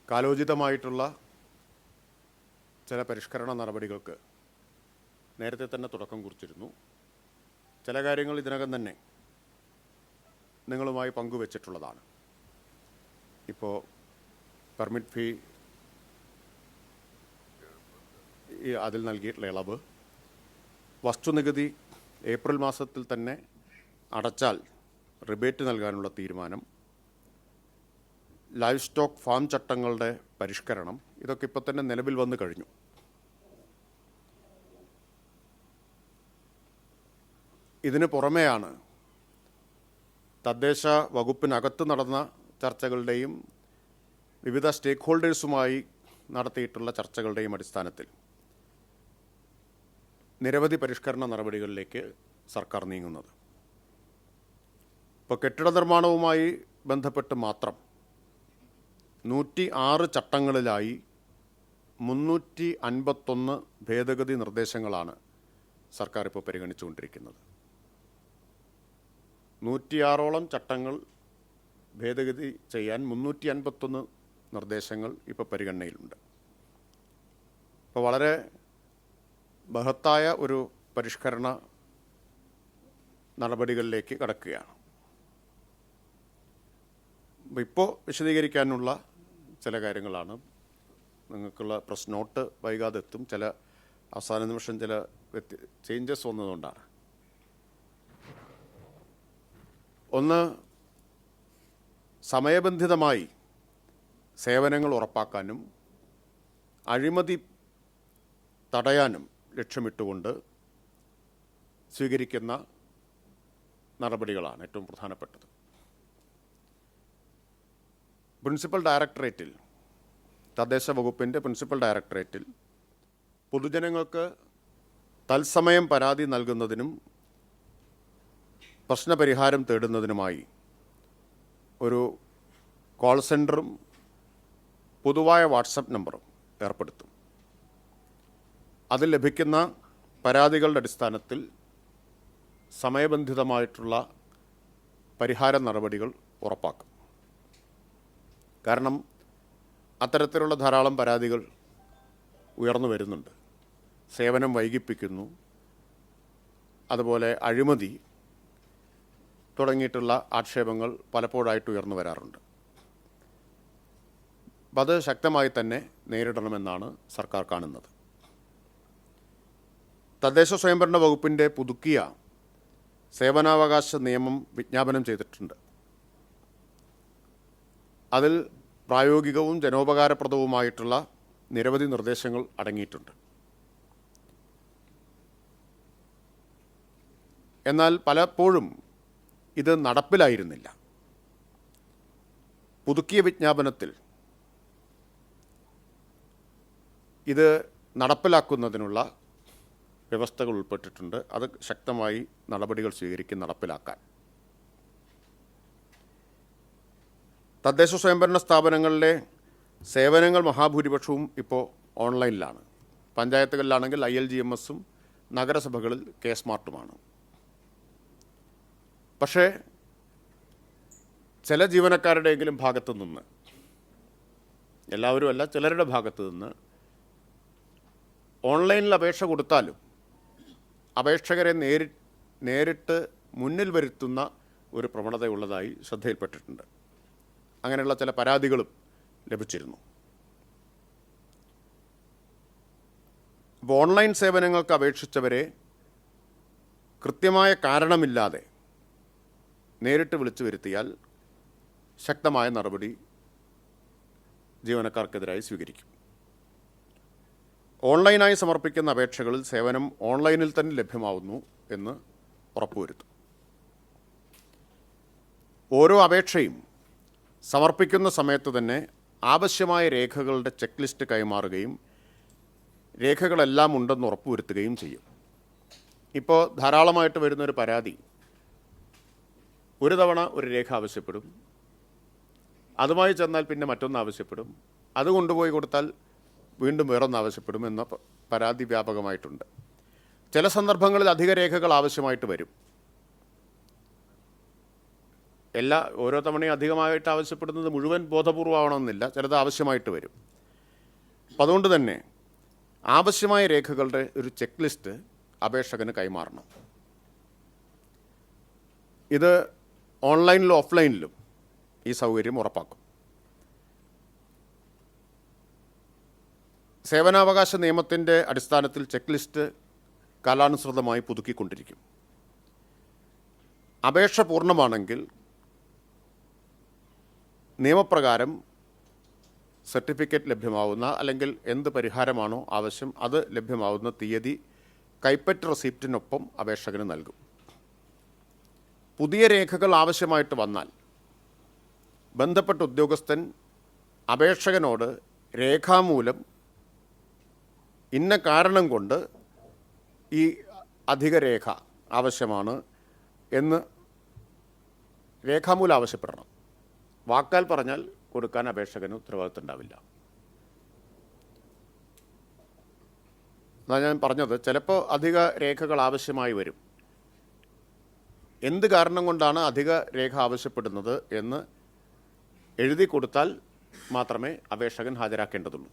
കാലോചിതമായിട്ടുള്ള ചില പരിഷ്കരണ നടപടികൾക്ക് നേരത്തെ തന്നെ തുടക്കം കുറിച്ചിരുന്നു. ചില കാര്യങ്ങൾ ഇതിനകം തന്നെ നിങ്ങളുമായി പങ്കുവച്ചിട്ടുള്ളതാണ്. ഇപ്പോൾ പെർമിറ്റ് ഫീ അതിൽ നൽകിയിട്ടുള്ള ഇളവ്, വസ്തുനികുതി ഏപ്രിൽ മാസത്തിൽ തന്നെ അടച്ചാൽ റിബേറ്റ് നൽകാനുള്ള തീരുമാനം, ലൈവ് സ്റ്റോക്ക് ഫാം ചട്ടങ്ങളുടെ പരിഷ്കരണം, ഇതൊക്കെ ഇപ്പോൾ തന്നെ നിലവിൽ വന്നു കഴിഞ്ഞു. ഇതിന് പുറമെയാണ് തദ്ദേശ വകുപ്പിനകത്ത് നടന്ന ചർച്ചകളുടെയും വിവിധ സ്റ്റേക്ക് ഹോൾഡേഴ്സുമായി നടത്തിയിട്ടുള്ള ചർച്ചകളുടെയും അടിസ്ഥാനത്തിൽ നിരവധി പരിഷ്കരണ നടപടികളിലേക്ക് സർക്കാർ നീങ്ങുന്നത്. ഇപ്പോൾ കെട്ടിട നിർമ്മാണവുമായി ബന്ധപ്പെട്ട് മാത്രം 106 ചട്ടങ്ങളിലായി 351 ഭേദഗതി നിർദ്ദേശങ്ങളാണ് സർക്കാർ ഇപ്പോൾ പരിഗണിച്ചുകൊണ്ടിരിക്കുന്നത്. 106ഓളം ചട്ടങ്ങൾ ഭേദഗതി ചെയ്യാൻ 351 നിർദ്ദേശങ്ങൾ ഇപ്പോൾ പരിഗണനയിലുണ്ട്. ഇപ്പോൾ വളരെ ബൃഹത്തായ ഒരു പരിഷ്കരണ നടപടികളിലേക്ക് കടക്കുകയാണ്. ഇപ്പോൾ വിശദീകരിക്കാനുള്ള ചില കാര്യങ്ങളാണ്. നിങ്ങൾക്കുള്ള പ്രസ് നോട്ട് വൈകാതെ എത്തും. ചില അവസാന നിമിഷം ചില ചേഞ്ചസ് വന്നതുകൊണ്ടാണ്. ഒന്ന്, സമയബന്ധിതമായി സേവനങ്ങൾ ഉറപ്പാക്കാനും അഴിമതി തടയാനും ലക്ഷ്യമിട്ടുകൊണ്ട് സ്വീകരിക്കുന്ന നടപടികളാണ് ഏറ്റവും പ്രധാനപ്പെട്ടത്. പ്രിൻസിപ്പൽ ഡയറക്ടറേറ്റിൽ, തദ്ദേശ വകുപ്പിൻ്റെ പ്രിൻസിപ്പൽ ഡയറക്ടറേറ്റിൽ പൊതുജനങ്ങൾക്ക് തത്സമയം പരാതി നൽകുന്നതിനും പ്രശ്നപരിഹാരം തേടുന്നതിനുമായി ഒരു കോൾ സെൻറ്ററും പൊതുവായ വാട്സപ്പ് നമ്പറും ഏർപ്പെടുത്തും. അതിൽ ലഭിക്കുന്ന പരാതികളുടെ അടിസ്ഥാനത്തിൽ സമയബന്ധിതമായിട്ടുള്ള പരിഹാര നടപടികൾ ഉറപ്പാക്കും. കാരണം അത്തരത്തിലുള്ള ധാരാളം പരാതികൾ ഉയർന്നു വരുന്നുണ്ട്. സേവനം വൈകിപ്പിക്കുന്നു, അതുപോലെ അഴിമതി തുടങ്ങിയിട്ടുള്ള ആക്ഷേപങ്ങൾ പലപ്പോഴായിട്ട് ഉയർന്നു വരാറുണ്ട്. അപ്പം അത് ശക്തമായി തന്നെ നേരിടണമെന്നാണ് സർക്കാർ കാണുന്നത്. തദ്ദേശ സ്വയംഭരണ വകുപ്പിൻ്റെ പുതുക്കിയ സേവനാവകാശ നിയമം വിജ്ഞാപനം ചെയ്തിട്ടുണ്ട്. അതിൽ പ്രായോഗികവും ജനോപകാരപ്രദവുമായിട്ടുള്ള നിരവധി നിർദ്ദേശങ്ങൾ അടങ്ങിയിട്ടുണ്ട്. എന്നാൽ പലപ്പോഴും ഇത് നടപ്പിലായിരുന്നില്ല. പുതുക്കിയ വിജ്ഞാപനത്തിൽ ഇത് നടപ്പിലാക്കുന്നതിനുള്ള വ്യവസ്ഥകൾ ഉൾപ്പെട്ടിട്ടുണ്ട്. അത് ശക്തമായി നടപടികൾ സ്വീകരിക്കും നടപ്പിലാക്കാൻ. തദ്ദേശ സ്വയംഭരണ സ്ഥാപനങ്ങളിലെ സേവനങ്ങൾ മഹാഭൂരിപക്ഷവും ഇപ്പോൾ ഓൺലൈനിലാണ്. പഞ്ചായത്തുകളിലാണെങ്കിൽ ILGMS-ഉം നഗരസഭകളിൽ K-സ്മാർട്ടുമാണ്. പക്ഷേ ചില ജീവനക്കാരുടെയെങ്കിലും ഭാഗത്തു നിന്ന്, എല്ലാവരും അല്ല, ചിലരുടെ ഭാഗത്തു നിന്ന് ഓൺലൈനിൽ അപേക്ഷ കൊടുത്താലും അപേക്ഷകരെ നേരിട്ട് മുന്നിൽ വരുത്തുന്ന ഒരു പ്രവണതയുള്ളതായി ശ്രദ്ധയിൽപ്പെട്ടിട്ടുണ്ട്. അങ്ങനെയുള്ള ചില പരാതികളും ലഭിച്ചിരുന്നു. അപ്പോൾ ഓൺലൈൻ സേവനങ്ങൾക്ക് അപേക്ഷിച്ചവരെ കൃത്യമായ കാരണമില്ലാതെ നേരിട്ട് വിളിച്ചു വരുത്തിയാൽ ശക്തമായ നടപടി ജീവനക്കാർക്കെതിരായി സ്വീകരിക്കും. ഓൺലൈനായി സമർപ്പിക്കുന്ന അപേക്ഷകളിൽ സേവനം ഓൺലൈനിൽ തന്നെ ലഭ്യമാവുന്നു എന്ന് ഉറപ്പുവരുത്തും. ഓരോ അപേക്ഷയും സമർപ്പിക്കുന്ന സമയത്ത് തന്നെ ആവശ്യമായ രേഖകളുടെ ചെക്ക് ലിസ്റ്റ് കൈമാറുകയും രേഖകളെല്ലാം ഉണ്ടെന്ന് ഉറപ്പുവരുത്തുകയും ചെയ്യും. ഇപ്പോൾ ധാരാളമായിട്ട് വരുന്നൊരു പരാതി, ഒരു തവണ ഒരു രേഖ ആവശ്യപ്പെടും, അതുമായി ചെന്നാൽ പിന്നെ മറ്റൊന്ന് ആവശ്യപ്പെടും, അത് കൊണ്ടുപോയി കൊടുത്താൽ വീണ്ടും വേറൊന്ന് ആവശ്യപ്പെടും എന്ന പരാതി വ്യാപകമായിട്ടുണ്ട്. ചില സന്ദർഭങ്ങളിൽ അധിക രേഖകൾ ആവശ്യമായിട്ട് വരും. ഓരോ തവണയും അധികമായിട്ട് ആവശ്യപ്പെടുന്നത് മുഴുവൻ ബോധപൂർവമാണെന്നില്ല, ചിലത് ആവശ്യമായിട്ട് വരും. അപ്പം അതുകൊണ്ട് തന്നെ ആവശ്യമായ രേഖകളുടെ ഒരു ചെക്ക് ലിസ്റ്റ് അപേക്ഷകന് കൈമാറണം. ഇത് ഓൺലൈനിലും ഓഫ്ലൈനിലും ഈ സൗകര്യം ഉറപ്പാക്കും. സേവനാവകാശ നിയമത്തിൻ്റെ അടിസ്ഥാനത്തിൽ ചെക്ക് ലിസ്റ്റ് കാലാനുസൃതമായി പുതുക്കിക്കൊണ്ടിരിക്കും. അപേക്ഷ പൂർണ്ണമാണെങ്കിൽ നിയമപ്രകാരം സർട്ടിഫിക്കറ്റ് ലഭ്യമാവുന്ന അല്ലെങ്കിൽ എന്ത് പരിഹാരമാണോ ആവശ്യം അത് ലഭ്യമാവുന്ന തീയതി കൈപ്പറ്റ് റെസിപ്റ്റിനൊപ്പം അപേക്ഷകന് നൽകും. പുതിയ രേഖകൾ ആവശ്യമായിട്ട് വന്നാൽ ബന്ധപ്പെട്ട ഉദ്യോഗസ്ഥൻ അപേക്ഷകനോട് രേഖാമൂലം ഇന്ന കാരണം കൊണ്ട് ഈ അധിക രേഖ ആവശ്യമാണ് എന്ന് രേഖാമൂലം ആവശ്യപ്പെടണം. വാക്കാൽ പറഞ്ഞാൽ കൊടുക്കാൻ അപേക്ഷകന് ഉത്തരവാദിത്തം ഉണ്ടാവില്ല. എന്നാണ് ഞാൻ പറഞ്ഞത്, ചിലപ്പോൾ അധിക രേഖകൾ ആവശ്യമായി വരും. എന്ത് കാരണം കൊണ്ടാണ് അധിക രേഖ ആവശ്യപ്പെടുന്നത് എന്ന് എഴുതി കൊടുത്താൽ മാത്രമേ അപേക്ഷകൻ ഹാജരാക്കേണ്ടതുള്ളൂ.